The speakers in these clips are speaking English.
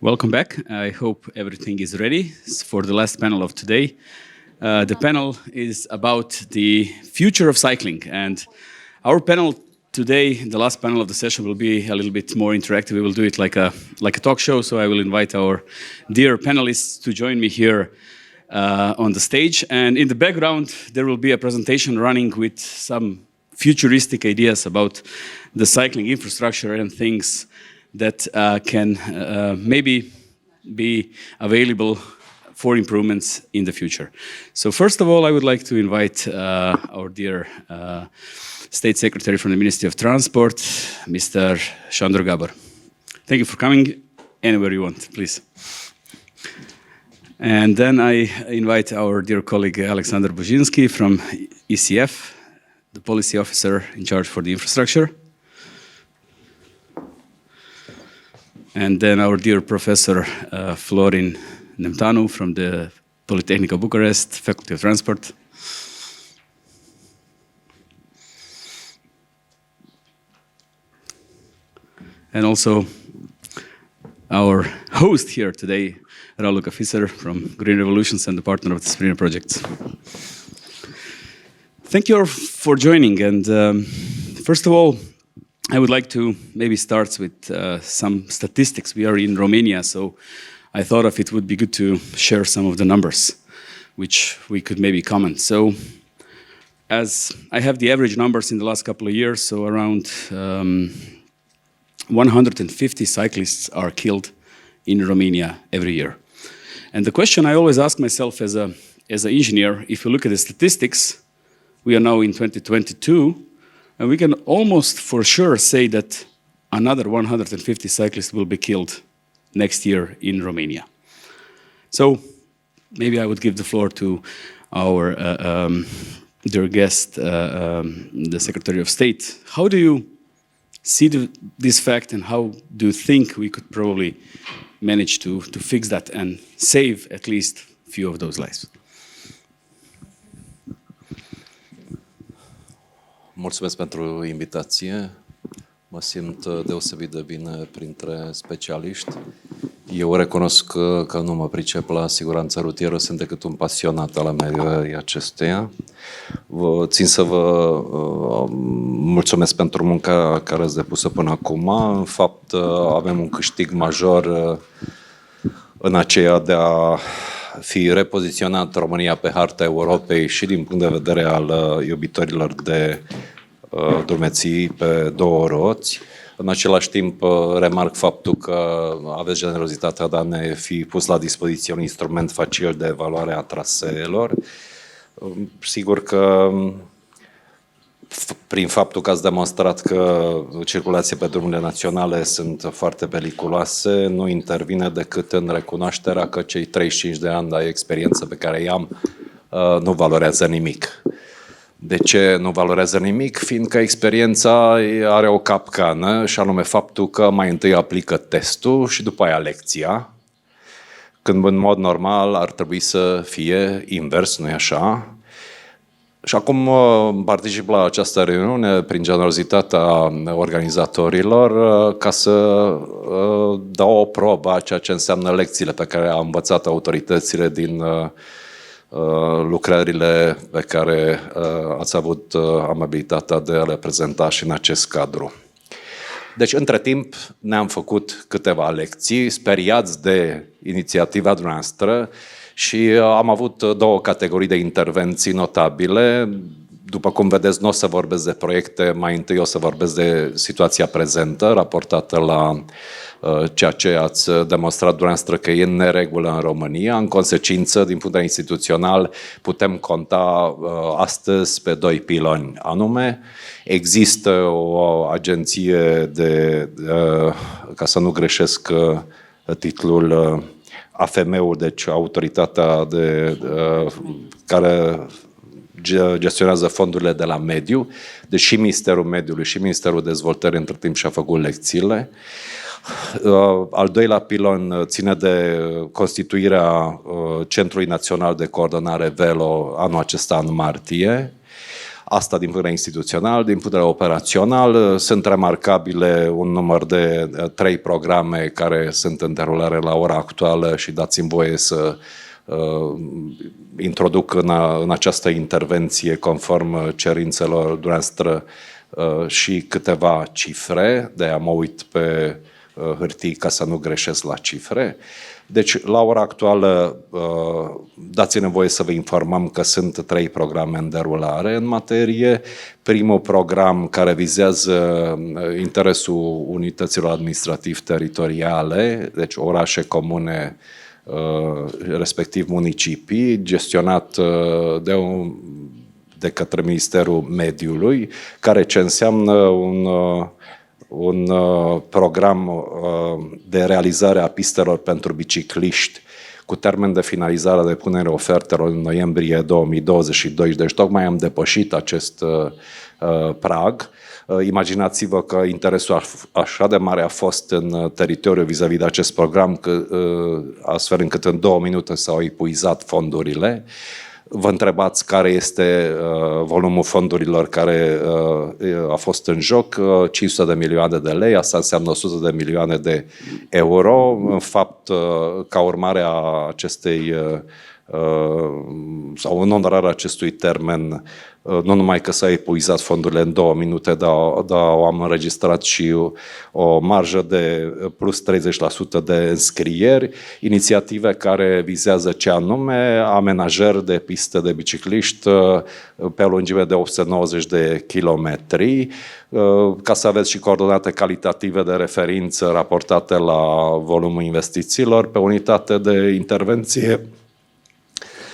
Welcome back. I hope everything is ready for the last panel of today. The panel is about the future of cycling, and our panel today, the last panel of the session, will be a little bit more interactive. We will do it like a talk show, so I will invite our dear panelists to join me here on the stage. And in the background, there will be a presentation running with some futuristic ideas about the cycling infrastructure and things that can maybe be available for improvements in the future. So first of all, I would like to invite our dear State Secretary from the Ministry of Transport, Mr. Sándor Gábor. Thank you for coming anywhere you want, please. And then I invite our dear colleague Aleksander Buczynski from ECF, the policy officer in charge for the infrastructure. And then our dear Professor Florin Nemtanu from the Polytechnic of Bucharest, Faculty of Transport. And also our host here today, Raluca Fișer from Green Revolutions and the partner of the SABRINA project. Thank you all for joining. And first of all, I would like to maybe start with some statistics. We are in Romania, so I thought it would be good to share some of the numbers, which we could maybe comment. So, as I have the average numbers in the last couple of years, so around 150 cyclists are killed in Romania every year. And the question I always ask myself as an engineer, if you look at the statistics, we are now in 2022, and we can almost for sure say that another 150 cyclists will be killed next year in Romania. So maybe I would give the floor to our dear guest, the Secretary of State. How do you see this fact, and how do you think we could probably manage to fix that and save at least a few of those lives? Mulțumesc pentru invitație. Mă simt deosebit de bine printre specialiști. Eu recunosc că nu mă pricep la siguranța rutieră, sunt decât un pasionat al ameliorării acesteia. Țin să vă mulțumesc pentru munca care ați depusă până acum. În fapt, avem un câștig major în aceea de a fi repoziționat România pe harta Europei și din punct de vedere al iubitorilor de drumeții pe două roți. În același timp, remarc faptul că aveți generozitatea de a ne fi pus la dispoziție un instrument facil de evaluare a traseelor. Sigur că prin faptul că ați demonstrat că circulația pe drumurile naționale sunt foarte periculoase, nu intervine decât în recunoașterea că cei 35 de ani de experiență pe care i-am nu valorează nimic. De ce nu valorează nimic? Fiindcă experiența are o capcană, și anume faptul că mai întâi aplică testul și după aia lecția, când în mod normal ar trebui să fie invers, nu-i așa? Și acum particip la această reuniune prin generozitatea organizatorilor ca să dau o probă a ceea ce înseamnă lecțiile pe care au învățat autoritățile din lucrările pe care ați avut amabilitatea de a le prezenta și în acest cadru. Deci, între timp, ne-am făcut câteva lecții, speriați de inițiativa noastră, și am avut două categorii de intervenții notabile. După cum vedeți, nu o să vorbesc de proiecte, mai întâi o să vorbesc de situația prezentă, raportată la ceea ce ați demonstrat dumneavoastră că e în neregulă în România. În consecință, din punct de vedere instituțional, putem conta astăzi pe doi piloni. Anume, există o agenție ca să nu greșesc titlul, AFM-ul, deci autoritatea care gestionează fondurile de la mediu, deci și Ministerul Mediului și Ministerul Dezvoltării între timp și-a făcut lecțiile. Al doilea pilon ține de constituirea Centrului Național de Coordonare Velo anul acesta în martie. Asta din punct de vedere instituțional. Din punct de vedere operațional, sunt remarcabile un număr de 3 programe care sunt în derulare la ora actuală și dați-mi voie să introduc în această intervenție, conform cerințelor dumneavoastră, și câteva cifre, de-aia mă uit pe hârtii ca să nu greșesc la cifre. Deci, la ora actuală, dați-ne voie să vă informăm că sunt 3 programe în derulare în materie. Primul program care vizează interesul unităților administrativ-teritoriale, deci orașe, comune, respectiv municipii, gestionat de către Ministerul Mediului, ce înseamnă un program de realizare a pistelor pentru bicicliști cu termen de finalizare de punere ofertelor în noiembrie 2022. Deci tocmai am depășit acest prag. Imaginați-vă că interesul așa de mare a fost în teritoriu vis-a-vis de acest program, astfel încât în 2 minute s-au epuizat fondurile. Vă întrebați care este volumul fondurilor care a fost în joc, 500 de milioane de lei, asta înseamnă 100 de milioane de euro. În fapt, ca urmare a acestei sau în onorarea acestui termen, nu numai că s-a epuizat fondurile în 2 minute, dar am înregistrat și o marjă de plus 30% de înscrieri, inițiative care vizează ce anume, amenajări de piste de bicicliști pe o lungime de 890 de kilometri, ca să aveți și coordonate calitative de referință raportate la volumul investițiilor pe unitate de intervenție.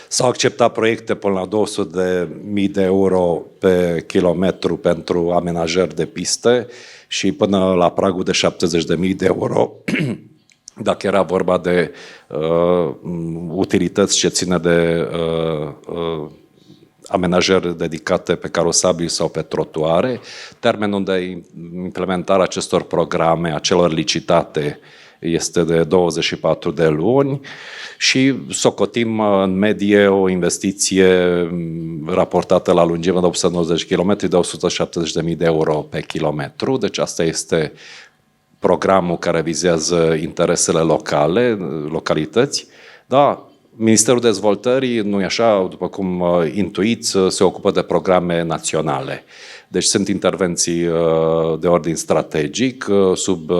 S-au acceptat proiecte până la 200.000 de euro pe kilometru pentru amenajări de piste și până la pragul de 70.000 de euro dacă era vorba de utilități ce ține de amenajări dedicate pe carosabil sau pe trotuare. Termenul de implementare a acestor programe, a celor licitate, este de 24 de luni și socotim în medie o investiție raportată la lungime de 890 km de 170.000 de euro pe kilometru. Deci asta este programul care vizează interesele locale, localități. Da, Ministerul Dezvoltării, nu-i așa, după cum intuiți, se ocupă de programe naționale. Deci sunt intervenții de ordin strategic sub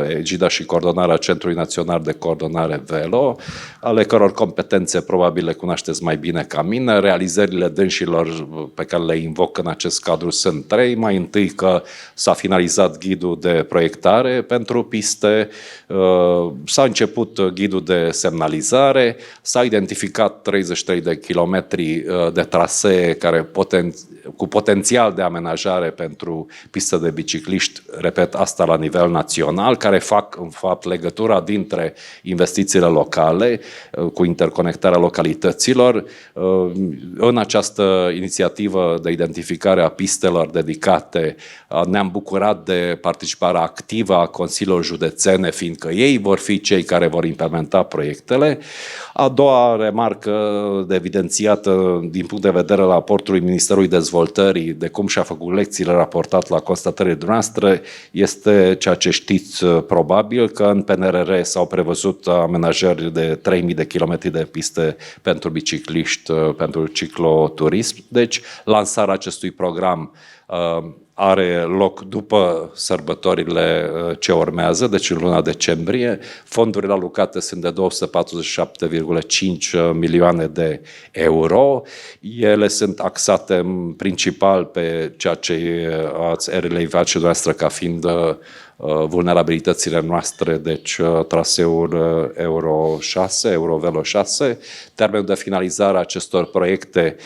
egida și coordonarea Centrului Național de Coordonare Velo, ale căror competențe probabil le cunoașteți mai bine ca mine. Realizările dânșilor pe care le invoc în acest cadru sunt 3. Mai întâi că s-a finalizat ghidul de proiectare pentru piste, s-a început ghidul de semnalizare, s-a identificat 33 de kilometri de trasee cu potențial de amenajare pentru piste de bicicliști, repet, asta la nivel național, care fac în fapt legătura dintre investițiile locale cu interconectarea localităților. În această inițiativă de identificare a pistelor dedicate ne-am bucurat de participarea activă a consiliilor județene, fiindcă ei vor fi cei care vor implementa proiectele. A doua remarcă de evidențiată din punct de vedere al raportului Ministerului Dezvoltării, de cum și-a făcut lecțiile raportat la constatările dumneavoastră, este ceea ce știți probabil, că în PNRR s-au prevăzut amenajări de 3.000 de kilometri de piste pentru bicicliști, pentru cicloturism. Deci, lansarea acestui program are loc după sărbătorile ce urmează, deci în luna decembrie. Fondurile alocate sunt de 247,5 milioane de euro. Ele sunt axate în principal pe ceea ce ați relevat și dumneavoastră ca fiind vulnerabilitățile noastre, deci traseul Euro 6, Eurovelo 6, termenul de finalizare a acestor proiecte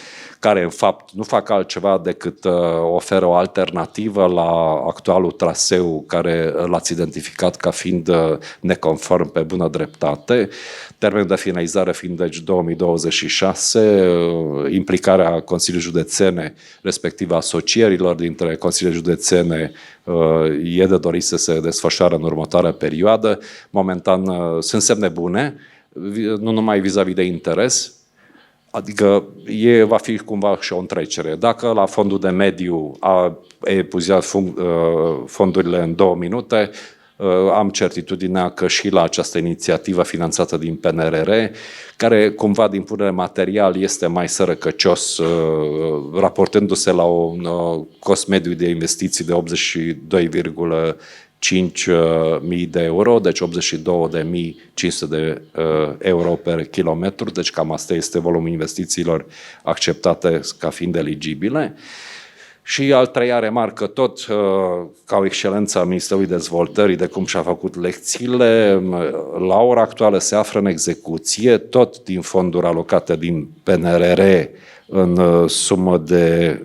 care în fapt nu fac altceva decât oferă o alternativă la actualul traseu care l-ați identificat ca fiind neconform pe bună dreptate. Termenul de finalizare fiind deci 2026, implicarea Consiliului Județene, respectiv asocierilor dintre Consiliile Județene, e de dorit să se desfășoare în următoarea perioadă. Momentan sunt semne bune, nu numai vis-a-vis de interes, Adică va fi cumva și o întrecere. Dacă la fondul de mediu a epuizat fondurile în 2 minute, am certitudinea că și la această inițiativă finanțată din PNRR, care cumva din punct de vedere material este mai sărăcăcios, raportându-se la un cost mediu de investiții de 82,5.000 de euro, deci 82.500 de euro per kilometru, deci cam asta este volumul investițiilor acceptate ca fiind eligibile. Și al treia remarcă, tot ca o excelență a Ministerului Dezvoltării, de cum și-a făcut lecțiile, la ora actuală se află în execuție, tot din fonduri alocate din PNRR, în sumă de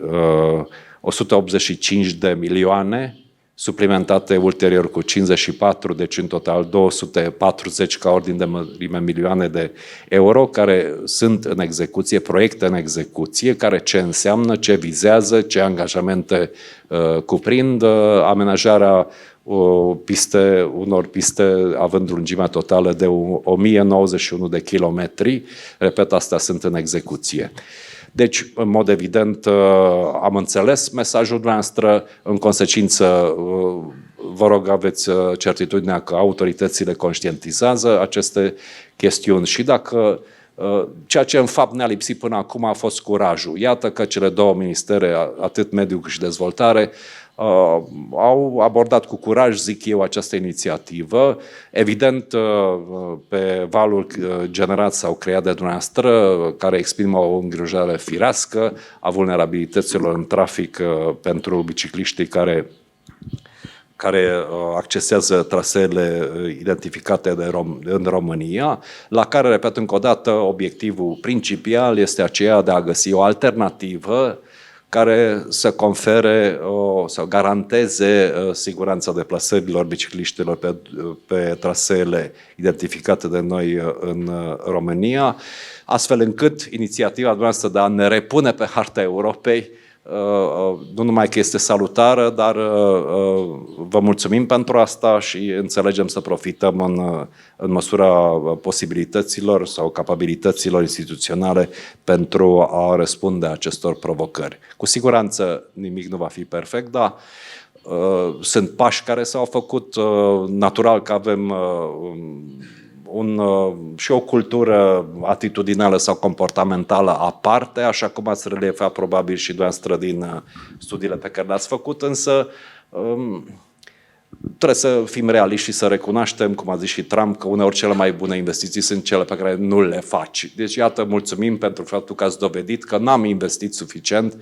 185 de milioane, suplimentate ulterior cu 54, deci în total 240 ca ordin de mărime milioane de euro, care sunt în execuție, proiecte în execuție, care ce înseamnă, ce vizează, ce angajamente cuprind, amenajarea unor piste având lungimea totală de 1091 de kilometri, repet, astea sunt în execuție. Deci, în mod evident, am înțeles mesajul noastră, în consecință, vă rog, aveți certitudinea că autoritățile conștientizează aceste chestiuni și dacă ceea ce în fapt ne-a lipsit până acum a fost curajul. Iată că cele două ministere, atât mediu cât și dezvoltare, au abordat cu curaj, zic eu, această inițiativă. Evident, pe valul generat sau creat de dumneavoastră, care exprimă o îngrijorare firească a vulnerabilităților în trafic pentru bicicliștii care accesează traseele identificate în România, la care, repet încă o dată, obiectivul principal este aceea de a găsi o alternativă care să confere sau garanteze siguranța deplasărilor bicicliștilor pe traseele identificate de noi în România, astfel încât inițiativa noastră de a ne repune pe harta Europei nu numai că este salutară, dar vă mulțumim pentru asta și înțelegem să profităm în măsura posibilităților sau capabilităților instituționale pentru a răspunde acestor provocări. Cu siguranță nimic nu va fi perfect, dar sunt pași care s-au făcut. Natural că avem și o cultură atitudinală sau comportamentală aparte, așa cum ați relefat probabil și dumneavoastră din studiile pe care le-ați făcut, însă trebuie să fim realiști și să recunoaștem, cum a zis și Trump, că uneori cele mai bune investiții sunt cele pe care nu le faci. Deci, iată, mulțumim pentru faptul că ați dovedit că n-am investit suficient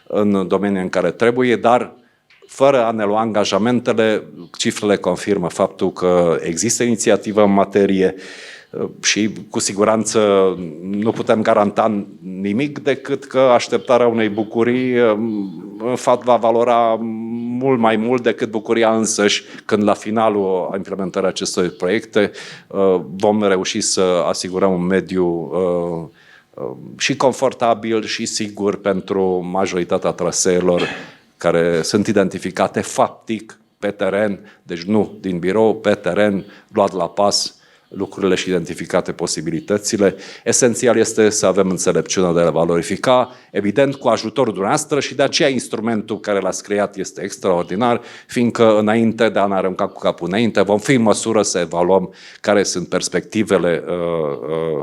în domenii în care trebuie, dar fără a ne lua angajamentele, cifrele confirmă faptul că există inițiativă în materie și cu siguranță nu putem garanta nimic decât că așteptarea unei bucurii în fapt va valora mult mai mult decât bucuria însăși când la finalul implementării acestor proiecte vom reuși să asigurăm un mediu și confortabil și sigur pentru majoritatea traseelor care sunt identificate faptic pe teren, deci nu din birou, pe teren, luat la pas lucrurile și identificate posibilitățile. Esențial este să avem înțelepciunea de a le valorifica, evident cu ajutorul dumneavoastră și de aceea instrumentul care l-ați creat este extraordinar, fiindcă înainte de a ne arunca cu capul înainte, vom fi în măsură să evaluăm care sunt perspectivele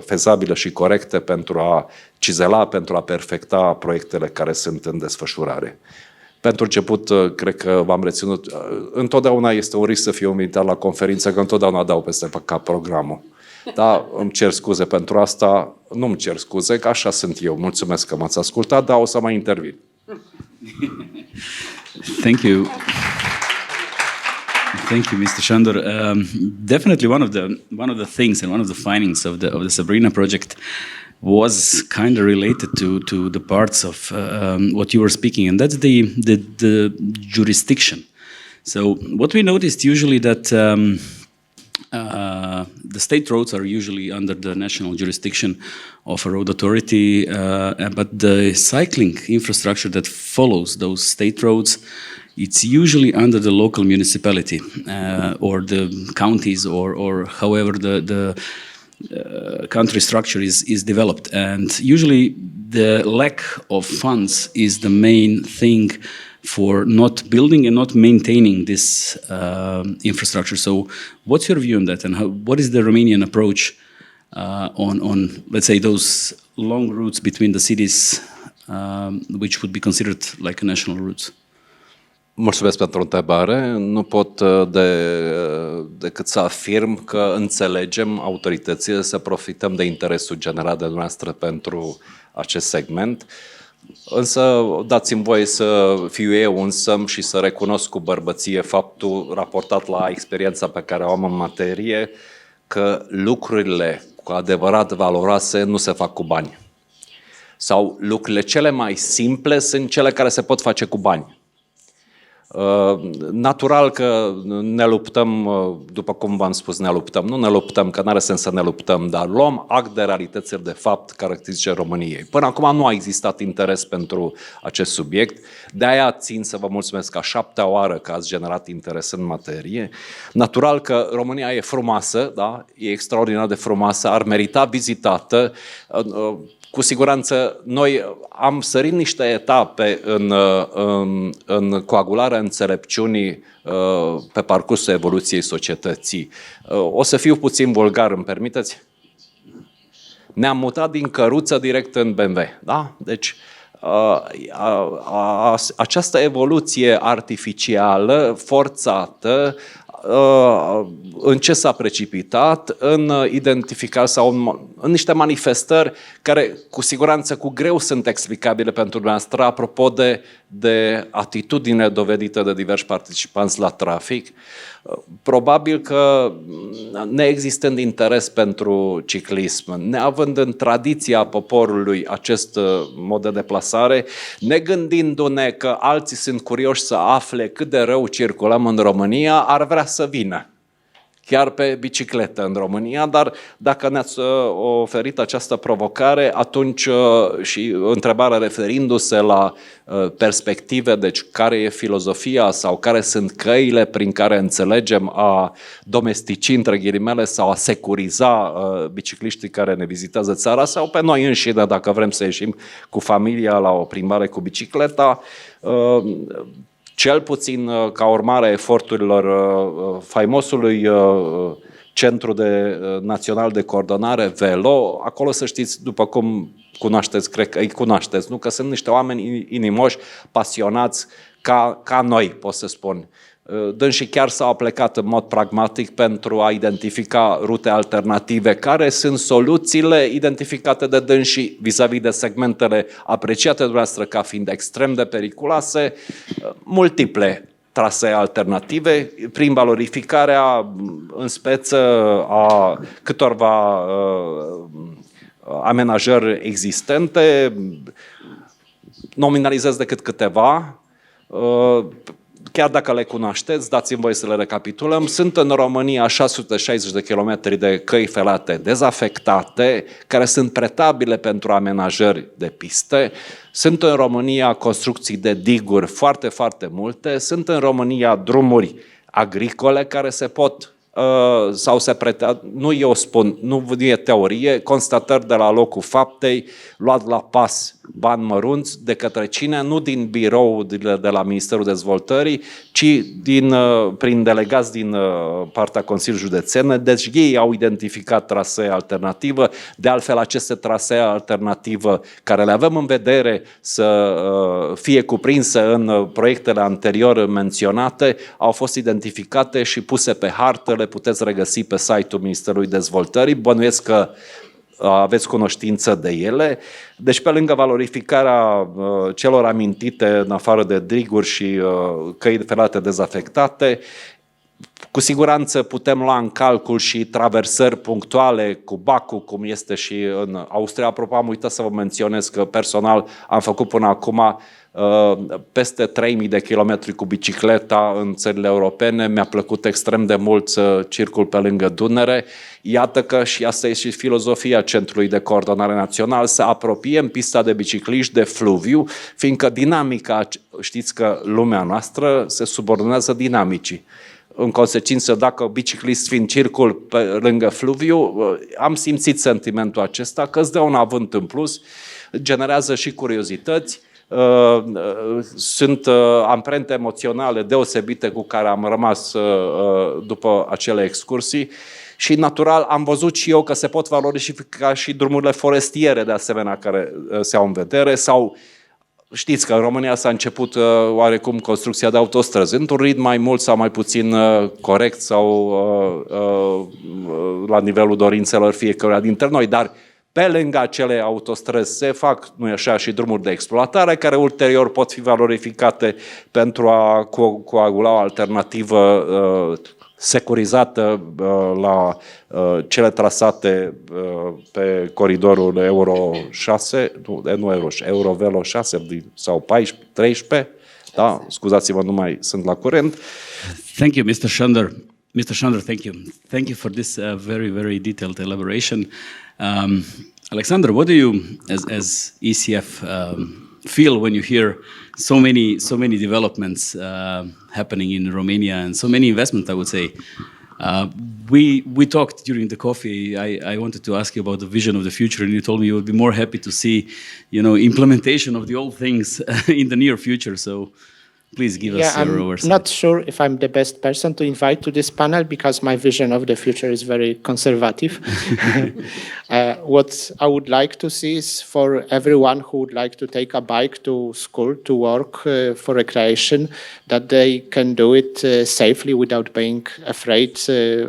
fezabile și corecte pentru a cizela, pentru a perfecta proiectele care sunt în desfășurare. Pentru început, cred că v-am reținut. Întotdeauna este un risc să fiu invitat la conferință, că întotdeauna dau peste cap programul. Da, îmi cer scuze pentru asta, nu îmi cer scuze, că așa sunt eu. Mulțumesc că m-ați ascultat, dar o să mai intervin. Thank you. Thank you, Mr. Shandor. Definitely one of the things and one of the findings of the SABRINA project was kind of related to the parts of what you were speaking, and that's the jurisdiction. So what we noticed usually that the state roads are usually under the national jurisdiction of a road authority, but the cycling infrastructure that follows those state roads, it's usually under the local municipality or the counties or however country structure is developed, and usually the lack of funds is the main thing for not building and not maintaining this infrastructure. So what's your view on that, and what is the Romanian approach on let's say those long routes between the cities which would be considered like national routes? Mulțumesc pentru întrebare. Nu pot decât să afirm că înțelegem autoritățile să profităm de interesul general de noastră pentru acest segment. Însă dați-mi voie să fiu eu însămi și să recunosc cu bărbăție faptul, raportat la experiența pe care o am în materie, că lucrurile cu adevărat valoroase nu se fac cu bani. Sau lucrurile cele mai simple sunt cele care se pot face cu bani. Natural că ne luptăm, după cum v-am spus, ne luptăm. Nu ne luptăm, că n-are sens să ne luptăm, dar luăm act de realitățile de fapt caracteristice României. Până acum nu a existat interes pentru acest subiect, de-aia țin să vă mulțumesc a 7-a oară că ați generat interes în materie. Natural că România e frumoasă, da? E extraordinar de frumoasă, ar merita vizitată. Cu siguranță noi am sărit niște etape în coagularea înțelepciunii pe parcursul evoluției societății. O să fiu puțin vulgar, îmi permiteți? Ne-am mutat din căruță direct în BMW. Da? Deci această evoluție artificială, forțată, în ce s-a precipitat? În identificare sau în niște manifestări care cu siguranță cu greu sunt explicabile pentru noastră, apropo de atitudine dovedită de diversi participanți la trafic. Probabil că neexistând interes pentru ciclism, neavând în tradiția poporului acest mod de deplasare, negândindu-ne că alții sunt curioși să afle cât de rău circulăm în România, ar vrea să vină chiar pe bicicletă în România, dar dacă ne-ați oferit această provocare, atunci și întrebarea referindu-se la perspective, deci care e filozofia sau care sunt căile prin care înțelegem a domestici, între ghilimele, sau a securiza bicicliștii care ne vizitează țara sau pe noi înșine, dacă vrem să ieșim cu familia la o plimbare cu bicicleta, cel puțin ca urmare a eforturilor faimosului Centru Național de Coordonare Velo, acolo să știți, după cum cunoașteți, cred că îi cunoașteți, nu? Că sunt niște oameni inimoși, pasionați, ca noi, pot să spun. Dânsii chiar s-au plecat în mod pragmatic pentru a identifica rute alternative. Care sunt soluțiile identificate de dânsii vis-a-vis de segmentele apreciate de noastră ca fiind extrem de periculoase? Multiple trasee alternative, prin valorificarea în speță a câtorva amenajări existente, nominalizez decât câteva, chiar dacă le cunoașteți, dați-mi voie să le recapitulăm. Sunt în România 660 de kilometri de căi ferate dezafectate, care sunt pretabile pentru amenajări de piste. Sunt în România construcții de diguri foarte, foarte multe. Sunt în România drumuri agricole care se pot sau se pretează, nu eu spun, nu e teorie, constatări de la locul faptei, luat la pas bani mărunți de către cine? Nu din birourile de la Ministerul Dezvoltării, ci prin delegați din partea Consiliului Județene. Deci ei au identificat trasee alternativă. De altfel, aceste trasee alternativă care le avem în vedere să fie cuprinse în proiectele anterior menționate, au fost identificate și puse pe hartă, le puteți regăsi pe site-ul Ministerului Dezvoltării. Bănuiesc că aveți cunoștință de ele. Deci, pe lângă valorificarea celor amintite, în afară de diguri și căi ferate dezafectate, cu siguranță putem lua în calcul și traversări punctuale cu bacul, cum este și în Austria. Apropo, am uitat să vă menționez că personal am făcut până acum peste 3000 de kilometri cu bicicleta în țările europene. Mi-a plăcut extrem de mult să circul pe lângă Dunăre. Iată că și asta e și filozofia Centrului de Coordonare Național, să apropiem pista de bicicliști de fluviu, fiindcă dinamica, știți că lumea noastră se subordonează dinamicii. în consecință, dacă biciclist fiind circul pe lângă fluviu, am simțit sentimentul acesta că îți dă un avânt în plus, generează și curiozități, sunt amprente emoționale deosebite cu care am rămas după acele excursii și, natural, am văzut și eu că se pot valorifica și drumurile forestiere, de asemenea, care se au în vedere, sau știți că în România s-a început oarecum construcția de autostrăzi, într-un ritm mai mult sau mai puțin corect sau la nivelul dorințelor fiecăruia dintre noi, dar pe lângă acele autostrăzi se fac, nu-i așa, și drumuri de exploatare care ulterior pot fi valorificate pentru a coagula o alternativă securizată la cele trasate pe coridorul Euro 6, Eurovelo 6 sau 14, 13, da, scuzați-mă, nu mai sunt la curent. Thank you, Mr. Shander. Mr. Shander, thank you. Thank you for this very, very detailed elaboration. Aleksander, what do you, as ECF, feel when you hear so many developments happening in Romania and so many investments, I would say? We talked during the coffee. I wanted to ask you about the vision of the future, and you told me you would be more happy to see, implementation of the old things in the near future. So please give us your oversight. I'm not sure if I'm the best person to invite to this panel because my vision of the future is very conservative. What I would like to see is for everyone who would like to take a bike to school, to work, for recreation, that they can do it safely without being afraid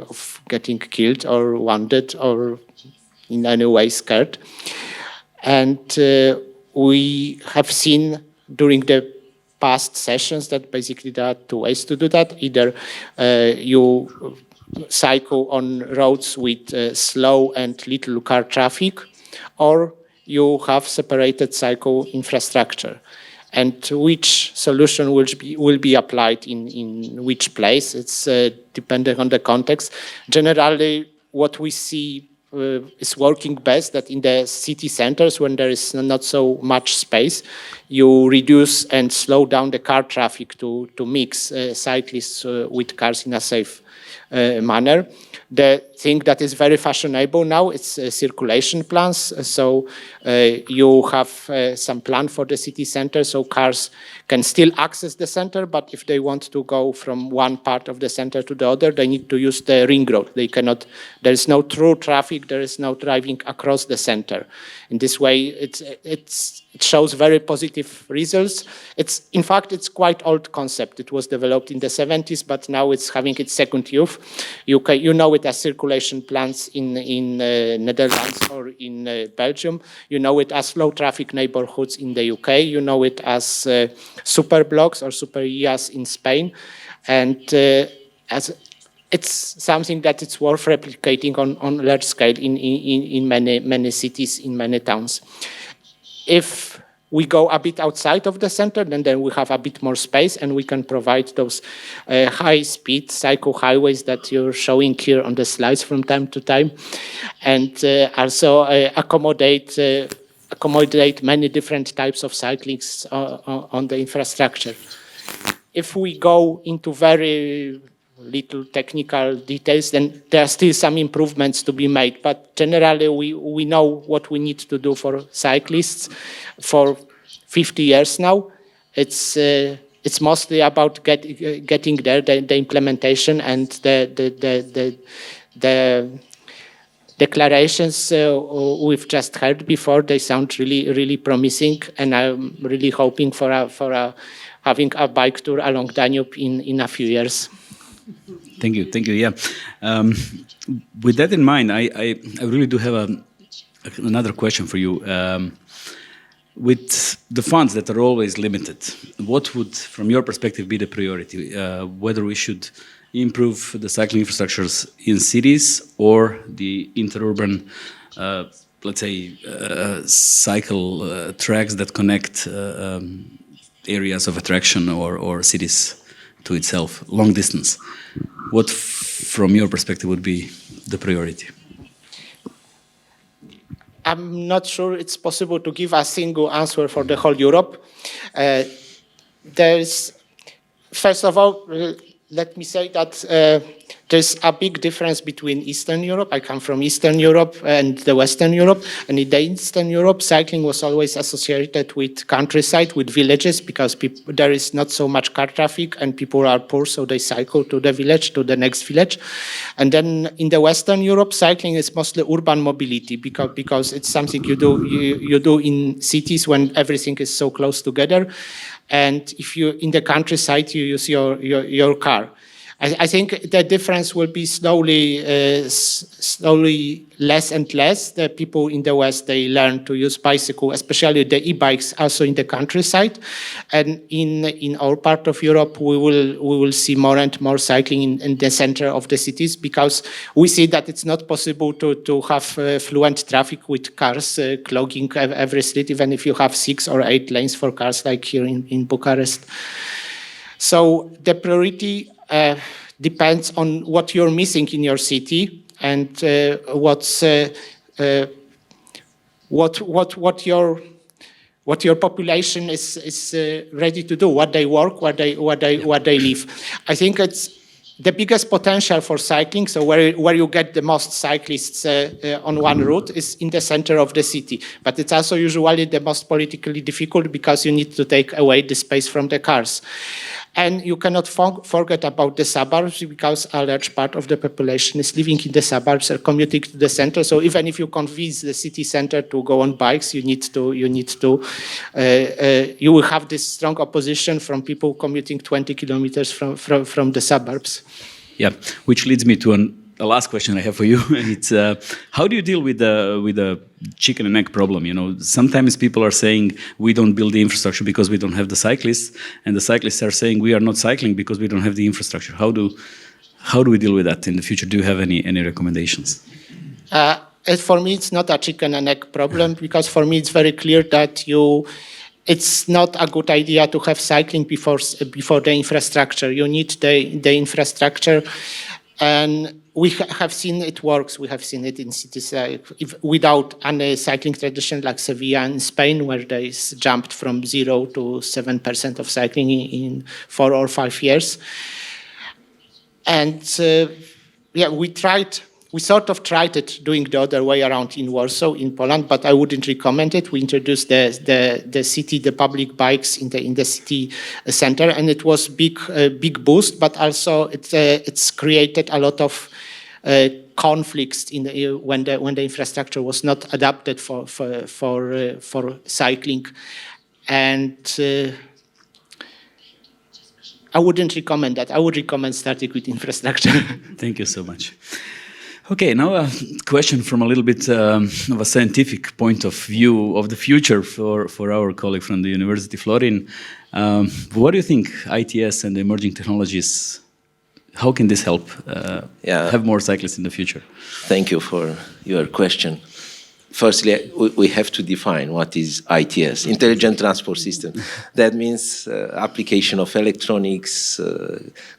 of getting killed or wounded or in any way scared. And we have seen during the past sessions that basically there are two ways to do that. Either you cycle on roads with slow and little car traffic, or you have separated cycle infrastructure. And which solution will be applied in which place, it's dependent on the context. Generally, what we see is working best that in the city centers, when there is not so much space, you reduce and slow down the car traffic to mix cyclists with cars in a safe manner. The thing that is very fashionable now is circulation plans. So you have some plan for the city center, so cars can still access the center, but if they want to go from one part of the center to the other, they need to use the ring road. They cannot, there is no through traffic, there is no driving across the center. In this way, it shows very positive results. In fact, it's quite old concept. It was developed in the 70s, but now it's having its second youth. You know it as circulation plans in Netherlands or in Belgium. You know it as low traffic neighborhoods in the UK. You know it as super blocks or super IAs in Spain. And as it's something that it's worth replicating on large scale in many cities, in many towns. If we go a bit outside of the center, then we have a bit more space and we can provide those high-speed cycle highways that you're showing here on the slides from time to time, and also accommodate many different types of cyclists on the infrastructure. If we go into very little technical details, then there are still some improvements to be made. But generally, we know what we need to do for cyclists for 50 years now. It's mostly about getting there, the implementation and the declarations we've just heard before. They sound really, really promising, and I'm really hoping for having a bike tour along Danube in a few years. Thank you. Yeah. With that in mind, I really do have another question for you. With the funds that are always limited, what would, from your perspective, be the priority? Whether we should improve the cycling infrastructures in cities or the interurban, let's say, cycle tracks that connect areas of attraction or cities to itself, long distance. What, from your perspective, would be the priority? I'm not sure it's possible to give a single answer for the whole Europe. First of all, let me say that there's a big difference between Eastern Europe. I come from Eastern Europe and the Western Europe. And in the Eastern Europe, cycling was always associated with countryside, with villages, because there is not so much car traffic and people are poor, so they cycle to the village, to the next village. And then in the Western Europe, cycling is mostly urban mobility because it's something you do in cities when everything is so close together. And if you in the countryside, you use your car. I think the difference will be slowly less and less. The people in the West, they learn to use bicycle, especially the e-bikes, also in the countryside. And in our part of Europe, we will see more and more cycling in the center of the cities, because we see that it's not possible to have fluent traffic with cars clogging every street, even if you have 6 or 8 lanes for cars, like here in Bucharest. So the priority depends on what you're missing in your city and what your population is ready to do, what they work, what they live. I think it's the biggest potential for cycling, so where you get the most cyclists on one route, is in the center of the city. But it's also usually the most politically difficult, because you need to take away the space from the cars. And you cannot forget about the suburbs, because a large part of the population is living in the suburbs or commuting to the center. So even if you convince the city center to go on bikes, you will have this strong opposition from people commuting 20 kilometers from the suburbs. Yeah, which leads me to the last question I have for you. It's how do you deal with the chicken and egg problem? You know, sometimes people are saying we don't build the infrastructure because we don't have the cyclists, and the cyclists are saying we are not cycling because we don't have the infrastructure. How do we deal with that in the future? Do you have any recommendations? For me, it's not a chicken and egg problem, because for me it's very clear that it's not a good idea to have cycling before the infrastructure. You need the infrastructure. And we have seen it works. We have seen it in cities without any cycling tradition, like Sevilla in Spain, where they jumped from 0 to 7% of cycling in 4 or 5 years. And we sort of tried it doing the other way around in Warsaw, in Poland, but I wouldn't recommend it. We introduced the public bikes in the city center, and it was a big boost, but also it's created a lot of conflicts when the infrastructure was not adapted for cycling. And I wouldn't recommend that. I would recommend starting with infrastructure. Thank you so much. Okay, now a question from a little bit of a scientific point of view of the future for our colleague from the university, Florin. What do you think ITS and the emerging technologies, how can this help have more cyclists in the future? Thank you for your question. Firstly, we have to define what is ITS, Intelligent Transport System. That means application of electronics,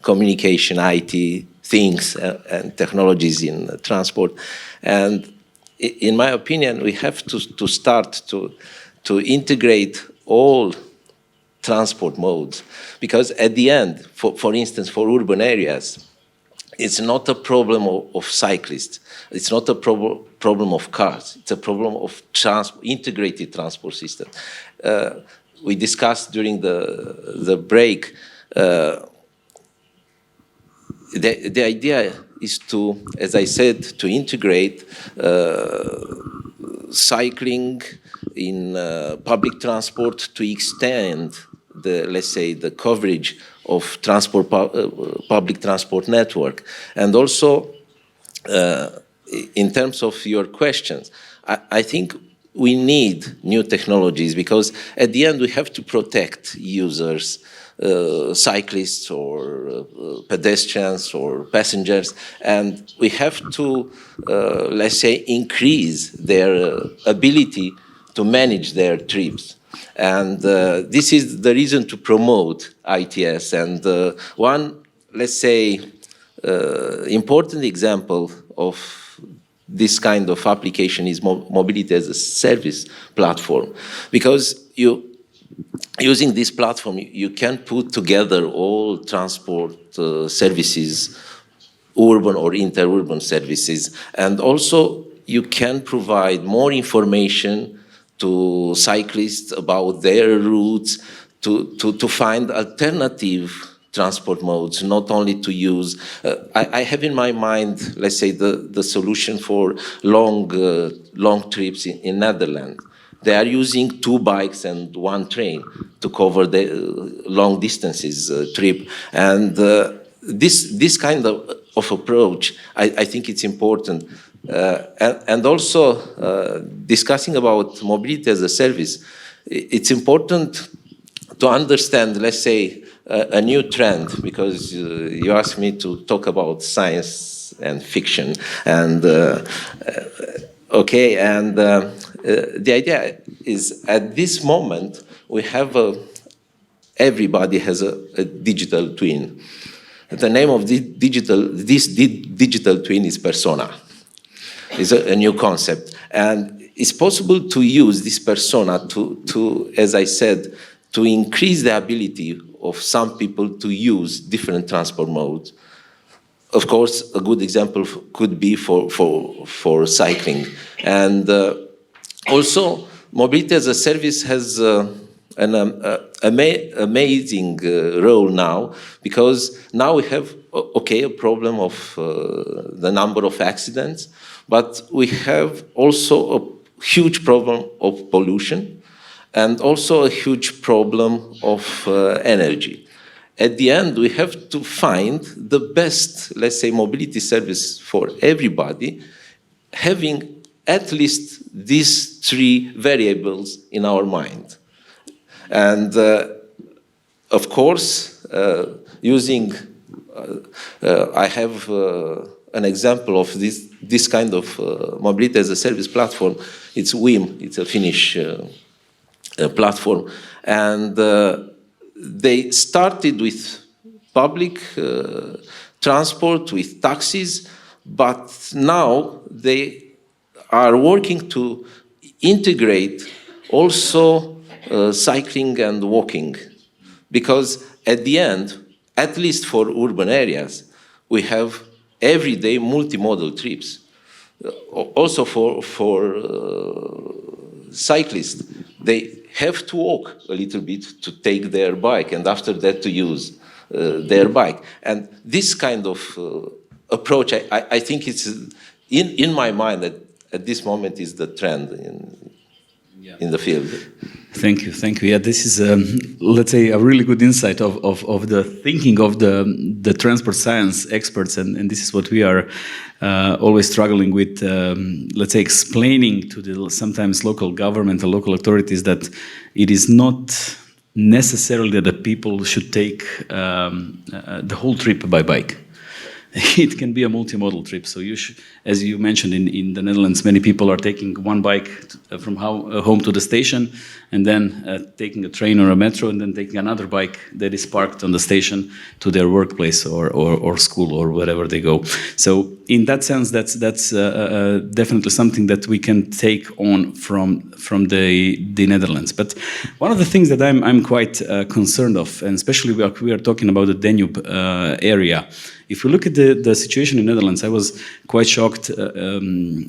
communication, IT, things and technologies in transport. And in my opinion, we have to start to integrate all transport modes, because at the end, for instance, for urban areas, it's not a problem of cyclists. It's not a problem of cars. It's a problem of integrated transport system. We discussed during the break. The idea is to, as I said, to integrate cycling in public transport, to extend the coverage of public transport network. And also, in terms of your questions, I think we need new technologies, because at the end we have to protect users, cyclists or pedestrians or passengers, and we have to, let's say, increase their ability to manage their trips. And this is the reason to promote ITS. And one, let's say, important example of this kind of application is mobility as a service platform, because using this platform, you can put together all transport services, urban or interurban services, and also you can provide more information to cyclists about their routes, to find alternative transport modes, not only to use. I have in my mind, let's say, the solution for long trips in Netherlands. They are using 2 bikes and 1 train to cover the long distances trip. And this kind of approach, I think it's important. And also, discussing about mobility as a service, it's important to understand, let's say, a new trend, because you asked me to talk about science and fiction. And okay, and the idea is at this moment we have everybody has a digital twin. The name of this digital twin is persona. It's a new concept, and it's possible to use this persona to, as I said, to increase the ability of some people to use different transport modes. Of course, a good example could be for cycling. And also, mobility as a service has an amazing role now, because now we have, okay, a problem of the number of accidents, but we have also a huge problem of pollution, and also a huge problem of energy. At the end, we have to find the best, let's say, mobility service for everybody, having at least these 3 variables in our mind. And of course, using, I have an example of this kind of mobility as a service platform. It's WIM, it's a Finnish platform, and they started with public transport, with taxis, but now they are working to integrate also cycling and walking, because at the end, at least for urban areas, we have everyday multimodal trips. Also for cyclists, they have to walk a little bit to take their bike, and after that to use their bike. And this kind of approach, I think it's, in my mind, at this moment is the trend in the field. Thank you, thank you. Yeah, this is, let's say, a really good insight of the thinking of the transport science experts, and this is what we are always struggling with, let's say, explaining to the sometimes local government and local authorities that it is not necessarily that the people should take the whole trip by bike. It can be a multimodal trip. So you should, as you mentioned, in the Netherlands, many people are taking 1 bike from home to the station, and then taking a train or a metro, and then taking another bike that is parked on the station to their workplace or school or wherever they go. So in that sense, that's definitely something that we can take on from the Netherlands. But one of the things that I'm quite concerned of, and especially we are talking about the Danube area. If we look at the situation in the Netherlands, I was quite shocked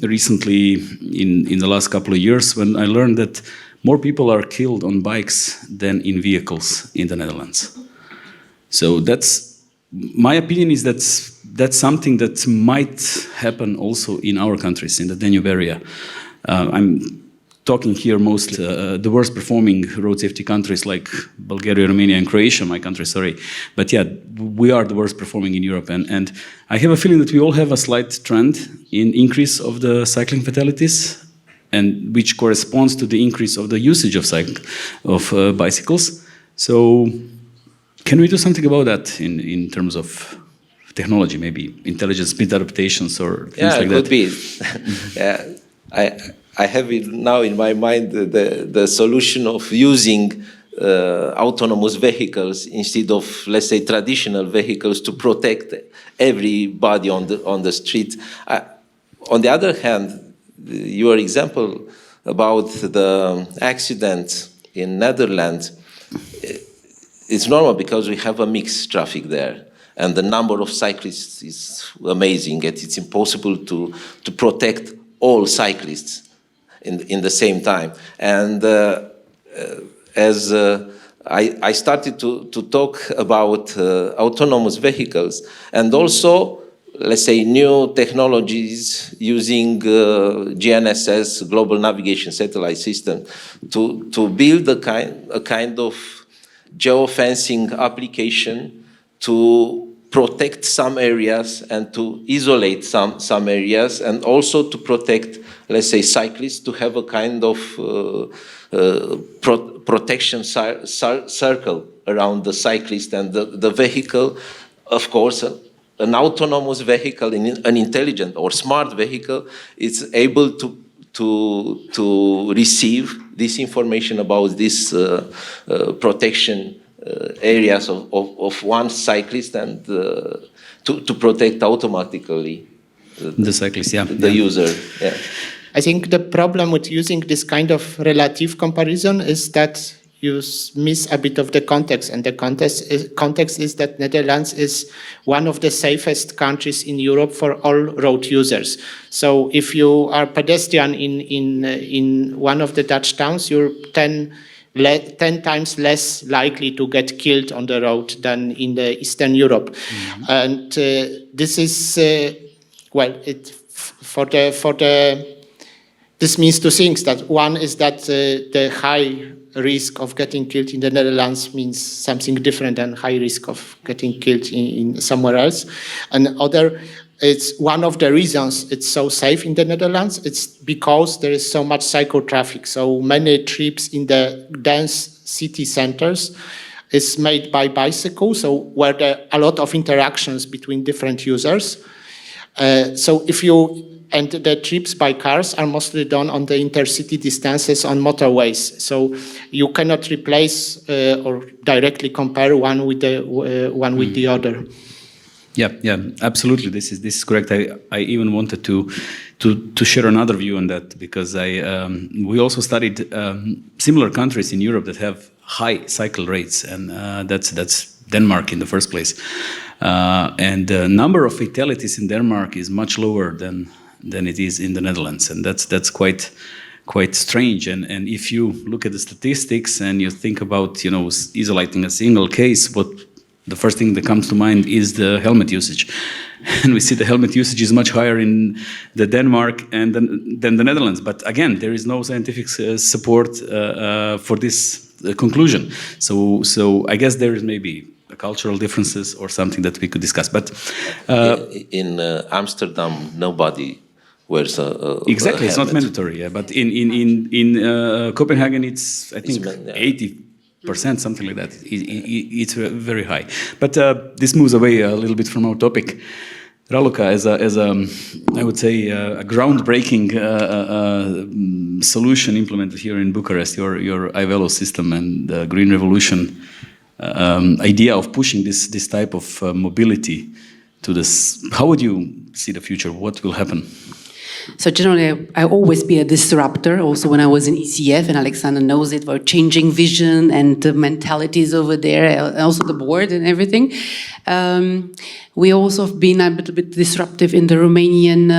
recently in the last couple of years when I learned that more people are killed on bikes than in vehicles in the Netherlands. So that's, my opinion is that's something that might happen also in our countries, in the Danube area. I'm talking here mostly the worst performing road safety countries like Bulgaria, Romania, and Croatia, my country, sorry. But yeah, we are the worst performing in Europe. And I have a feeling that we all have a slight trend in increase of the cycling fatalities, and which corresponds to the increase of the usage of bicycles. So can we do something about that in terms of technology, maybe intelligent speed adaptations or things like that? Yeah, it could be. I have it now in my mind the solution of using autonomous vehicles instead of, let's say, traditional vehicles to protect everybody on the street. On the other hand, your example about the accident in Netherlands, it's normal because we have a mixed traffic there. And the number of cyclists is amazing. It's impossible to protect all cyclists in the same time. And as I started to talk about autonomous vehicles and also, let's say, new technologies using GNSS, Global Navigation Satellite System, to build a kind of geofencing application to protect some areas and to isolate some areas, and also to protect, let's say, cyclists, to have a kind of protection circle around the cyclist and the vehicle. Of course, an autonomous vehicle, an intelligent or smart vehicle, is able to receive this information about this protection areas of one cyclist and to protect automatically the cyclist, the user. Yeah. I think the problem with using this kind of relative comparison is that you miss a bit of the context, and the context is that Netherlands is one of the safest countries in Europe for all road users. So if you are pedestrian in one of the Dutch towns, you're 10 times less likely to get killed on the road than in the Eastern Europe. Mm-hmm. And this is, this means two things. That one is that the high risk of getting killed in the Netherlands means something different than high risk of getting killed in somewhere else. And other, it's one of the reasons it's so safe in the Netherlands. It's because there is so much cycle traffic. So many trips in the dense city centers is made by bicycle. So where there are a lot of interactions between different users. And the trips by cars are mostly done on the intercity distances on motorways. So you cannot replace or directly compare one with the other. Yeah, absolutely. This is correct. I even wanted to share another view on that, because we also studied similar countries in Europe that have high cycle rates, and that's Denmark in the first place. And the number of fatalities in Denmark is much lower than it is in the Netherlands, and that's quite strange. And if you look at the statistics and you think about isolating a single case, the first thing that comes to mind is the helmet usage, and we see the helmet usage is much higher in the Denmark and than the Netherlands. But again, there is no scientific support for this conclusion. So I guess there is maybe cultural differences or something that we could discuss. But in Amsterdam, nobody wears a exactly. a it's not mandatory. Yeah, but in Copenhagen, it's I think 80%, something like that. It's very high. But this moves away a little bit from our topic. Raluca, as a I would say a groundbreaking solution implemented here in Bucharest, your iVelo system and the Green Revolution idea of pushing this type of mobility to this. How would you see the future? What will happen? So generally, I always be a disruptor. Also, when I was in ECF, and Aleksander knows it, we're changing vision and the mentalities over there, and also the board and everything. We also have been a little bit disruptive in the Romanian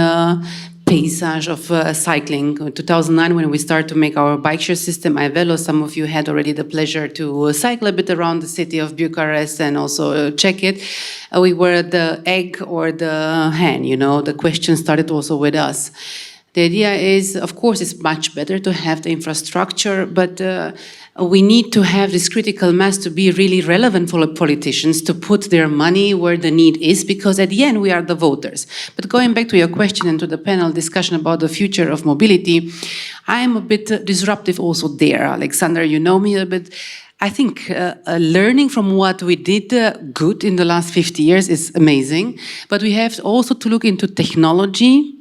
paysage of cycling. In 2009, when we started to make our bike share system, iVelo, some of you had already the pleasure to cycle a bit around the city of Bucharest and also check it. We were the egg or the hen, the question started also with us. The idea is, of course, it's much better to have the infrastructure, but we need to have this critical mass to be really relevant for politicians to put their money where the need is, because at the end we are the voters. But going back to your question and to the panel discussion about the future of mobility, I am a bit disruptive also there. Aleksander, you know me a bit. I think learning from what we did good in the last 50 years is amazing, but we have also to look into technology,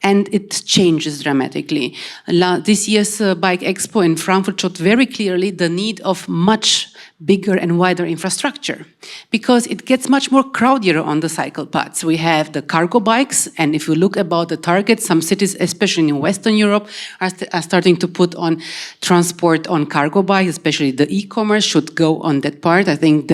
and it changes dramatically. This year's Bike Expo in Frankfurt showed very clearly the need of much bigger and wider infrastructure, because it gets much more crowdier on the cycle paths. We have the cargo bikes, and if you look about the targets, some cities, especially in Western Europe, are starting to put on transport on cargo bikes, especially the e-commerce should go on that part. I think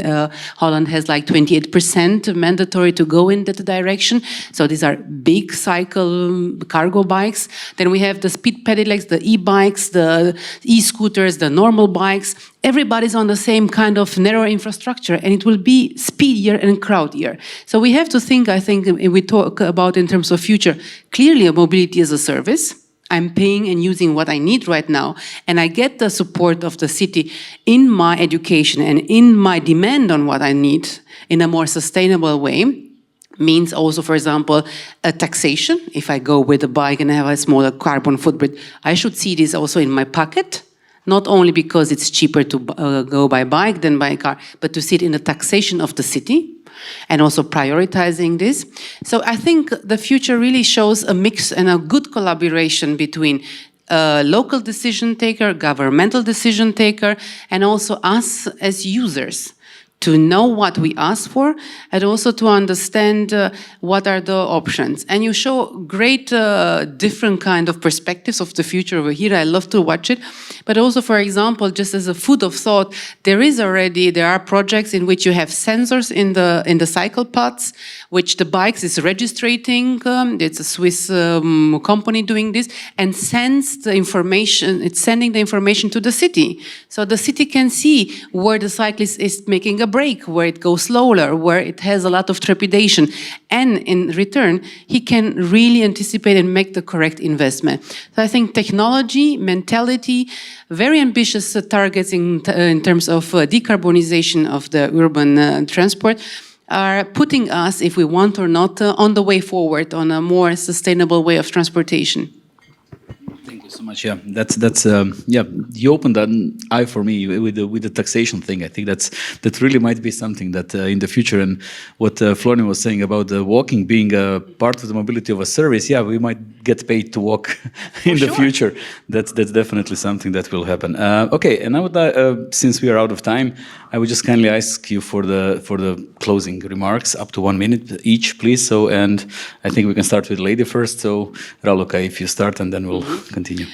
Holland has like 28% mandatory to go in that direction. So these are big cycle cargo bikes. Then we have the speed pedelecs, the e-bikes, the e-scooters, the normal bikes. Everybody's on the same kind of narrow infrastructure, and it will be speedier and crowdier. So we have to think, I think, if we talk about in terms of future, clearly mobility as a service. I'm paying and using what I need right now, and I get the support of the city in my education and in my demand on what I need in a more sustainable way. Means also, for example, a taxation. If I go with a bike and I have a smaller carbon footprint, I should see this also in my pocket. Not only because it's cheaper to go by bike than by car, but to see it in the taxation of the city and also prioritizing this. So I think the future really shows a mix and a good collaboration between local decision taker, governmental decision taker, and also us as users, to know what we ask for and also to understand what are the options. And you show great different kind of perspectives of the future over here. I love to watch it. But also, for example, just as a food of thought, there are projects in which you have sensors in the cycle paths, which the bikes is registering. It's a Swiss company doing this, and sends the information. It's sending the information to the city, so the city can see where the cyclist is making a break, where it goes slower, where it has a lot of trepidation, and in return he can really anticipate and make the correct investment. So I think technology, mentality, very ambitious targets in terms of decarbonization of the urban transport are putting us, if we want or not, on the way forward on a more sustainable way of transportation. Thank you so much. Yeah, that's yeah. You opened an eye for me with the taxation thing. I think that really might be something that in the future, and what Florin was saying about the walking being a part of the mobility of a service. Yeah, we might get paid to walk in the future. That's definitely something that will happen. Okay, and I would since we are out of time, I would just kindly ask you for the closing remarks, up to 1 minute each, please. So, and I think we can start with lady first. So, Raluca, if you start, and then we'll continue.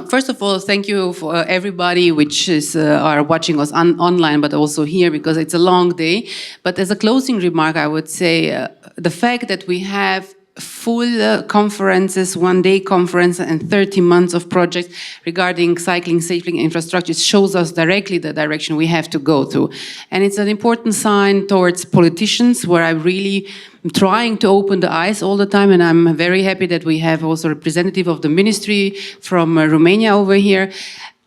First of all, thank you for everybody which is are watching us online, but also here, because it's a long day. But as a closing remark, I would say the fact that we have full conferences, one-day conference, and 30 months of projects regarding cycling, safety, infrastructure shows us directly the direction we have to go to. And it's an important sign towards politicians, where I really am trying to open the eyes all the time, and I'm very happy that we have also a representative of the ministry from Romania over here.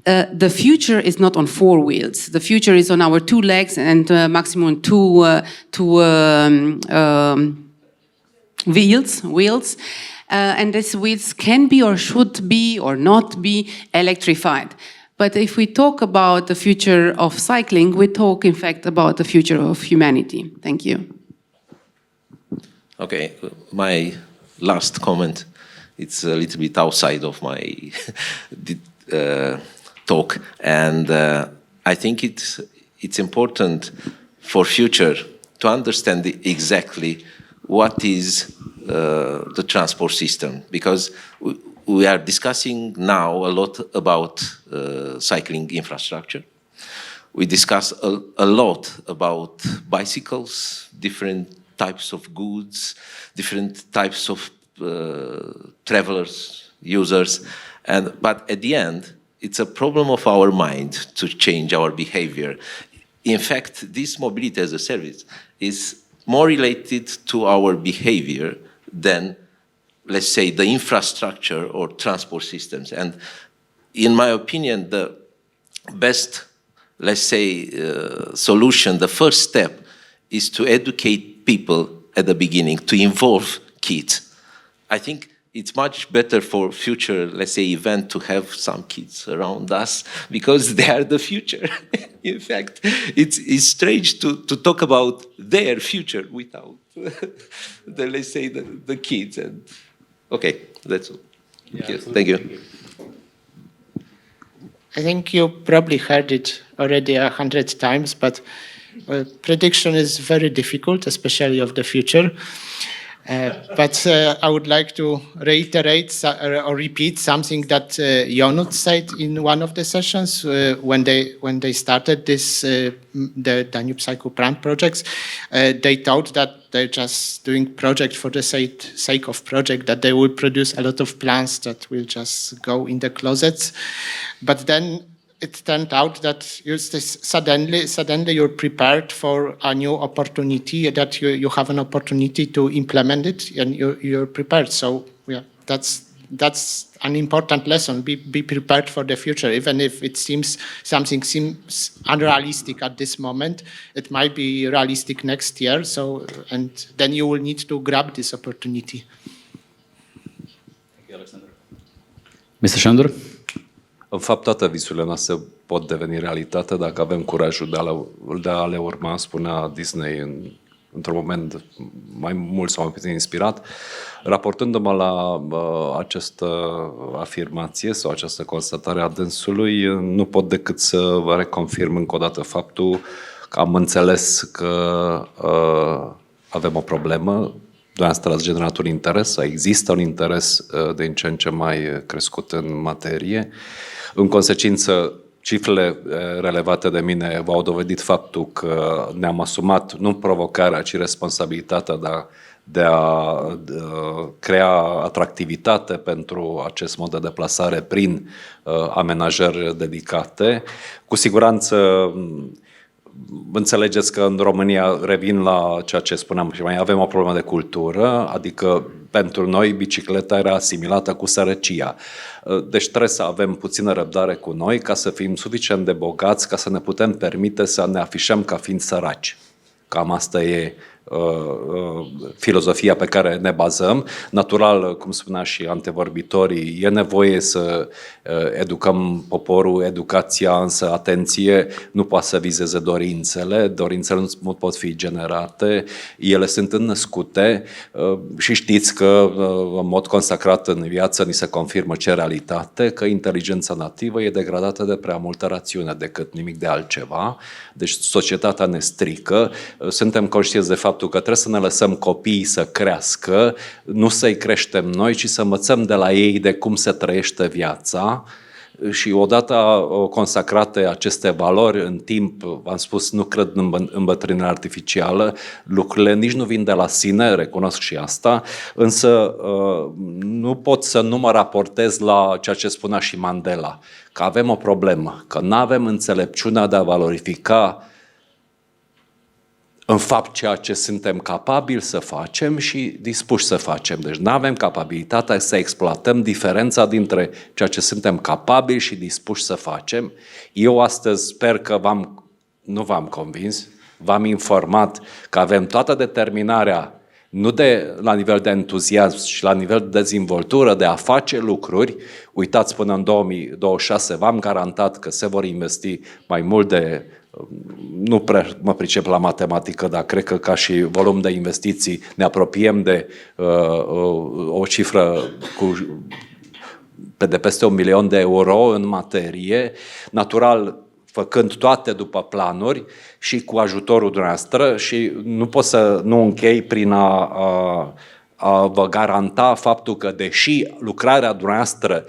The future is not on 4 wheels. The future is on our 2 legs and maximum two wheels, and these wheels can be or should be or not be electrified. But if we talk about the future of cycling, we talk in fact about the future of humanity. Thank you. Okay, my last comment, it's a little bit outside of my talk, and I think it's important for future to understand exactly what is the transport system, because we are discussing now a lot about cycling infrastructure. We discuss a lot about bicycles, different types of goods, different types of travelers, users, but at the end, it's a problem of our mind to change our behavior. In fact, this mobility as a service is more related to our behavior than, let's say, the infrastructure or transport systems. And in my opinion, the best, let's say, solution, the first step, is to educate people at the beginning, to involve kids. I think it's much better for future, let's say, event to have some kids around us, because they are the future. In fact, it's strange to talk about their future without, let's say, the kids. And Okay, that's all. Thank you. I think you probably heard it already 100 times, but prediction is very difficult, especially of the future. But I would like to reiterate or repeat something that Ionut said in one of the sessions when they started this the Danube Cycle Plan projects. They thought that they're just doing project for the sake of project, that they will produce a lot of plans that will just go in the closets. But then it turned out that suddenly you're prepared for a new opportunity, that you have an opportunity to implement it, and you're prepared. So yeah, that's an important lesson. Be prepared for the future, even if something seems unrealistic at this moment. It might be realistic next year. So, and then you will need to grab this opportunity. Thank you, Aleksander. Mr. Sándor? În fapt, toate visurile noastre pot deveni realitate dacă avem curajul de a le urma, spunea Disney într-un moment mai mult sau mai puțin inspirat. Raportându-mă la această afirmație sau această constatare a dânsului, nu pot decât să vă reconfirm încă o dată faptul că am înțeles că avem o problemă. Dumneavoastră ați generat un interes, există un interes din ce în ce mai crescut în materie. În consecință, cifrele relevate de mine v-au dovedit faptul că ne-am asumat nu provocarea, ci responsabilitatea de a crea atractivitate pentru acest mod de deplasare prin amenajări dedicate. Cu siguranță înțelegeți că în România, revin la ceea ce spuneam și mai avem o problemă de cultură, adică pentru noi bicicleta era asimilată cu sărăcia. Deci trebuie să avem puțină răbdare cu noi ca să fim suficient de bogați ca să ne putem permite să ne afișăm ca fiind săraci. Cam asta e filozofia pe care ne bazăm. Natural, cum spunea și antevorbitorii, e nevoie să educăm poporul, educația, însă, atenție, nu poate să vizeze dorințele nu pot fi generate, ele sunt înnăscute și știți că în mod consacrat în viață ni se confirmă ce realitate, că inteligența nativă e degradată de prea multă rațiune decât nimic de altceva. Deci societatea ne strică, suntem conștienți de faptul că trebuie să ne lăsăm copiii să crească, nu să-i creștem noi, ci să învățăm de la ei de cum se trăiește viața. Și odată consacrate aceste valori în timp, v-am spus, nu cred în îmbătrânirea artificială, lucrurile nici nu vin de la sine, recunosc și asta, însă nu pot să nu mă raportez la ceea ce spunea și Mandela, că avem o problemă, că nu avem înțelepciunea de a valorifica în fapt ceea ce suntem capabili să facem și dispuși să facem. Deci nu avem capabilitatea să exploatăm diferența dintre ceea ce suntem capabili și dispuși să facem. Eu astăzi sper că nu v-am convins, v-am informat că avem toată determinarea, nu la nivel de entuziasm, ci la nivel de dezvoltură, de a face lucruri. Uitați, până în 2026 v-am garantat că se vor investi mai mult de... Nu prea mă pricep la matematică, dar cred că ca și volum de investiții ne apropiem de o cifră de peste 1 milion de euro în materie, natural făcând toate după planuri și cu ajutorul dumneavoastră și nu pot să nu închei prin a vă garanta faptul că deși lucrarea dumneavoastră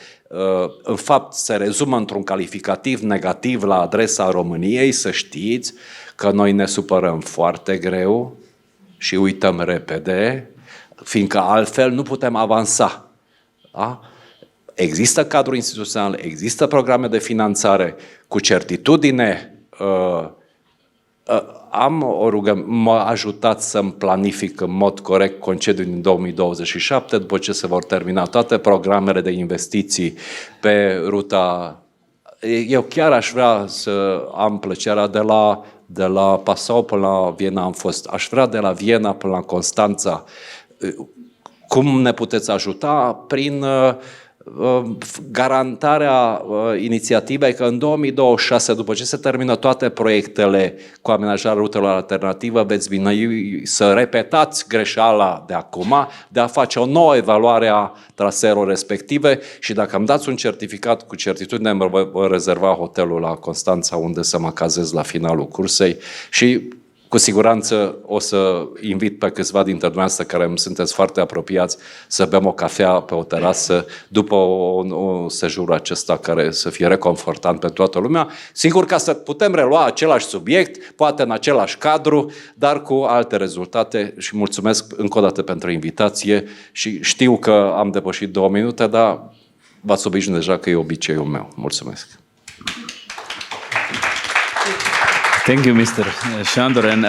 în fapt se rezumă într-un calificativ negativ la adresa României, să știți că noi ne supărăm foarte greu și uităm repede, fiindcă altfel nu putem avansa. Da? Există cadru instituțional, există programe de finanțare, cu certitudine am o rugăminte, mă ajutați să-mi planific în mod corect concediul din 2027, după ce se vor termina toate programele de investiții pe ruta... Eu chiar aș vrea să am plăcerea de la Passau până la Viena am fost, aș vrea de la Viena până la Constanța. Cum ne puteți ajuta? Prin garantarea inițiativei că în 2026, după ce se termină toate proiectele cu amenajarea rutelor alternative, veți veni să repetați greșeala de acum, de a face o nouă evaluare a traseelor respective și dacă îmi dați un certificat cu certitudine, îmi voi rezerva hotelul la Constanța unde să mă cazez la finalul cursei și cu siguranță o să invit pe câțiva dintre dumneavoastră care îmi sunteți foarte apropiați să bem o cafea pe o terasă după un sejur acesta care să fie reconfortant pe toată lumea. Sigur, ca să putem relua același subiect, poate în același cadru, dar cu alte rezultate și mulțumesc încă o dată pentru invitație și știu că am depășit 2 minute, dar v-ați obișnuit deja că e obiceiul meu. Mulțumesc! Thank you, Mr. Sándor, and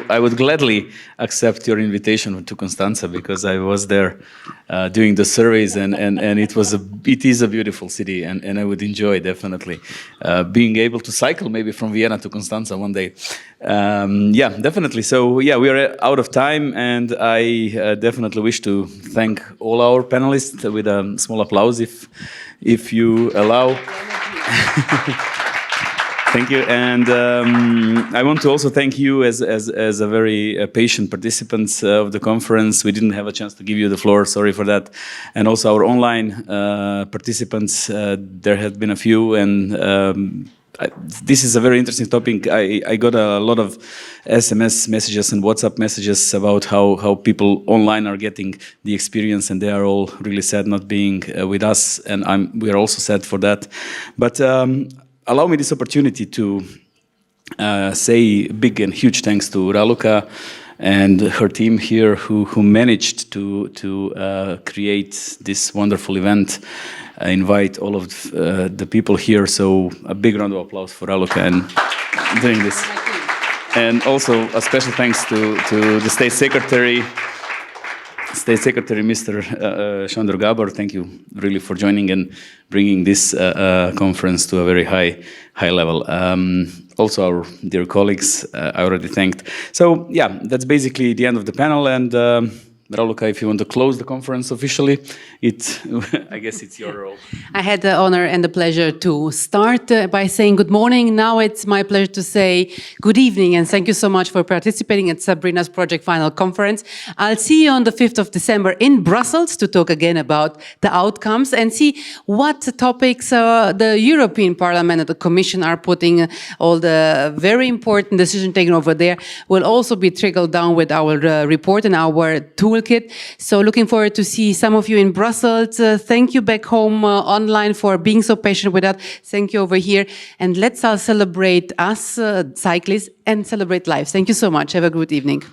I would gladly accept your invitation to Constanța because I was there doing the surveys, and it is a beautiful city, and I would enjoy definitely being able to cycle maybe from Vienna to Constanța one day. Yeah, definitely. So yeah, we are out of time, and I definitely wish to thank all our panelists with a small applause, if you allow. Thank you, and I want to also thank you as a very patient participants of the conference. We didn't have a chance to give you the floor, sorry for that. And also our online participants, there have been a few, and this is a very interesting topic. I got a lot of SMS messages and WhatsApp messages about how people online are getting the experience, and they are all really sad not being with us, and we are also sad for that. But allow me this opportunity to say big and huge thanks to Raluca and her team here who managed to create this wonderful event, invite all of the people here. So a big round of applause for Raluca and doing this. And also a special thanks to the State Secretary, Mr. Sándor Gábor. Thank you really for joining and bringing this conference to a very high level. Also our dear colleagues, I already thanked. So yeah, that's basically the end of the panel, and Raluca, if you want to close the conference officially, I guess it's your role. I had the honor and the pleasure to start by saying good morning. Now it's my pleasure to say good evening, and thank you so much for participating at Sabrina's Project Final Conference. I'll see you on the 5th of December in Brussels to talk again about the outcomes and see what topics the European Parliament and the Commission are putting. All the very important decision taken over there will also be trickled down with our report and our toolkit. So looking forward to see some of you in Brussels. Thank you back home online for being so patient with us. Thank you over here. And let's all celebrate us, cyclists, and celebrate life. Thank you so much. Have a good evening.